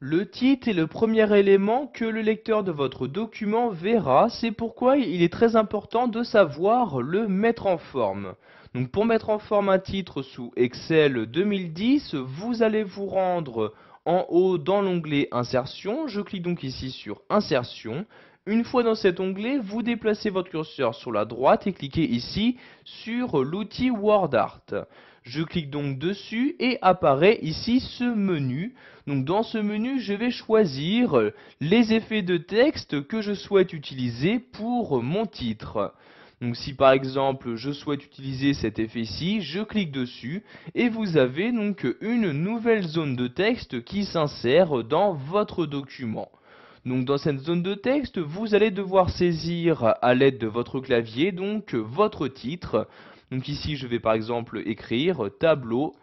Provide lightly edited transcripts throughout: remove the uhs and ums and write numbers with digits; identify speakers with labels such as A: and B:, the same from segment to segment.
A: Le titre est le premier élément que le lecteur de votre document verra, c'est pourquoi il est très important de savoir le mettre en forme. Donc pour mettre en forme un titre sous Excel 2010, vous allez vous rendre en haut dans l'onglet Insertion. Je clique donc ici sur Insertion. Une fois dans cet onglet, vous déplacez votre curseur sur la droite et cliquez ici sur l'outil WordArt. Je clique donc dessus et apparaît ici ce menu. Donc dans ce menu, je vais choisir les effets de texte que je souhaite utiliser pour mon titre. Donc si par exemple je souhaite utiliser cet effet-ci, je clique dessus et vous avez donc une nouvelle zone de texte qui s'insère dans votre document. Donc dans cette zone de texte, vous allez devoir saisir à l'aide de votre clavier donc votre titre. Donc ici je vais par exemple écrire tableau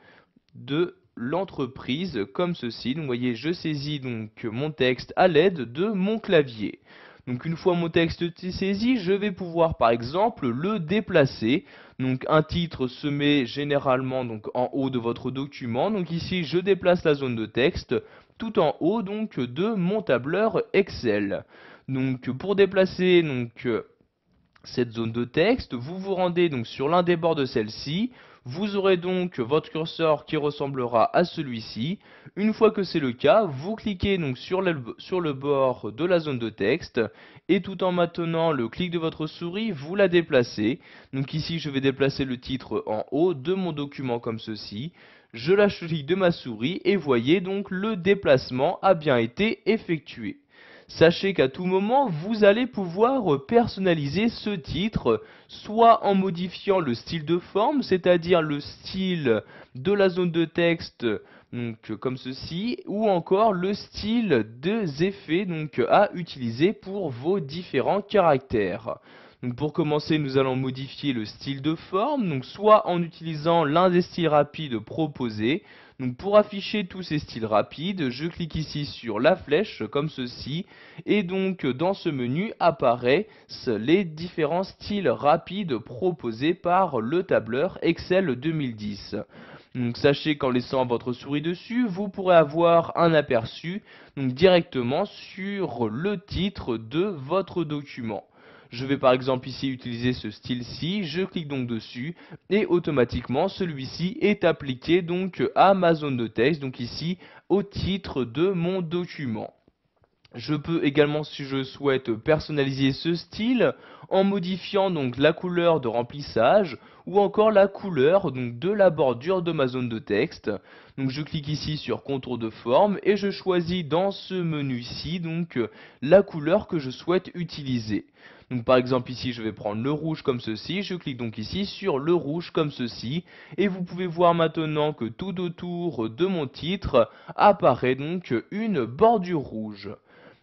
A: de l'entreprise comme ceci. Donc vous voyez, je saisis donc mon texte à l'aide de mon clavier. Donc une fois mon texte est saisi, je vais pouvoir par exemple le déplacer. Donc un titre se met généralement donc en haut de votre document. Donc ici je déplace la zone de texte tout en haut donc de mon tableur Excel. Donc pour déplacer cette zone de texte, vous vous rendez donc sur l'un des bords de celle-ci, vous aurez donc votre curseur qui ressemblera à celui-ci. Une fois que c'est le cas, vous cliquez donc sur le bord de la zone de texte et tout en maintenant le clic de votre souris, vous la déplacez. Donc ici, je vais déplacer le titre en haut de mon document comme ceci. Je lâche le clic de ma souris et voyez donc le déplacement a bien été effectué. Sachez qu'à tout moment, vous allez pouvoir personnaliser ce titre, soit en modifiant le style de forme, c'est-à-dire le style de la zone de texte, donc comme ceci, ou encore le style des effets donc, à utiliser pour vos différents caractères. Donc pour commencer, nous allons modifier le style de forme, donc soit en utilisant l'un des styles rapides proposés. Donc pour afficher tous ces styles rapides, je clique ici sur la flèche comme ceci et donc dans ce menu apparaissent les différents styles rapides proposés par le tableur Excel 2010. Donc sachez qu'en laissant votre souris dessus, vous pourrez avoir un aperçu donc directement sur le titre de votre document. Je vais par exemple ici utiliser ce style-ci, je clique donc dessus et automatiquement celui-ci est appliqué donc à ma zone de texte, donc ici au titre de mon document. Je peux également, si je souhaite, personnaliser ce style en modifiant donc la couleur de remplissage ou encore la couleur donc de la bordure de ma zone de texte. Donc je clique ici sur contour de forme et je choisis dans ce menu-ci donc la couleur que je souhaite utiliser. Donc par exemple ici je vais prendre le rouge comme ceci, je clique donc ici sur le rouge comme ceci et vous pouvez voir maintenant que tout autour de mon titre apparaît donc une bordure rouge.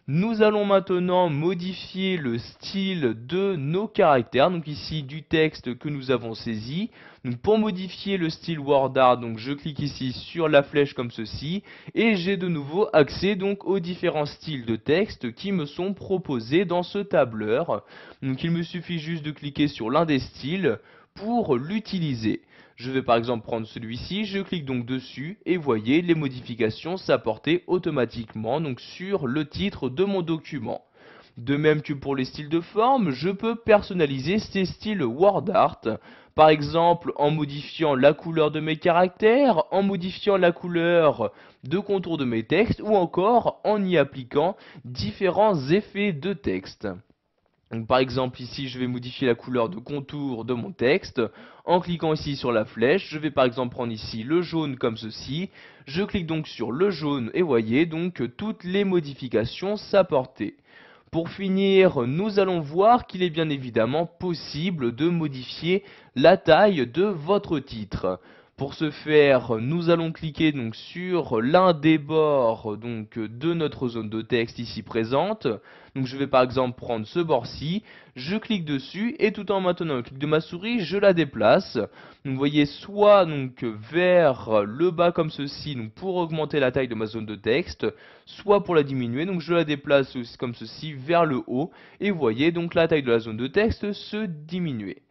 A: Nous allons maintenant modifier le style de nos caractères, donc ici du texte que nous avons saisi. Donc pour modifier le style WordArt, donc je clique ici sur la flèche comme ceci et j'ai de nouveau accès donc aux différents styles de texte qui me sont proposés dans ce tableur. Donc il me suffit juste de cliquer sur l'un des styles pour l'utiliser. Je vais par exemple prendre celui-ci, je clique donc dessus et voyez les modifications s'apporter automatiquement donc sur le titre de mon document. De même que pour les styles de forme, je peux personnaliser ces styles WordArt, par exemple en modifiant la couleur de mes caractères, en modifiant la couleur de contour de mes textes ou encore en y appliquant différents effets de texte. Donc, par exemple ici je vais modifier la couleur de contour de mon texte en cliquant ici sur la flèche. Je vais par exemple prendre ici le jaune comme ceci. Je clique donc sur le jaune et voyez donc toutes les modifications s'apporter. Pour finir, nous allons voir qu'il est bien évidemment possible de modifier la taille de votre titre. Pour ce faire, nous allons cliquer donc sur l'un des bords donc de notre zone de texte ici présente. Donc je vais par exemple prendre ce bord-ci, je clique dessus et tout en maintenant le clic de ma souris, je la déplace. Donc vous voyez soit donc vers le bas comme ceci, donc pour augmenter la taille de ma zone de texte, soit pour la diminuer. Donc je la déplace aussi comme ceci vers le haut et vous voyez donc la taille de la zone de texte se diminuer.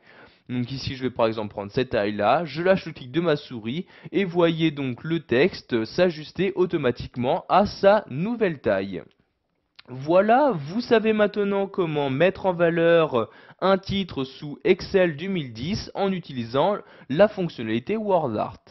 A: Donc ici, je vais par exemple prendre cette taille-là, je lâche le clic de ma souris et voyez donc le texte s'ajuster automatiquement à sa nouvelle taille. Voilà, vous savez maintenant comment mettre en valeur un titre sous Excel 2010 en utilisant la fonctionnalité WordArt.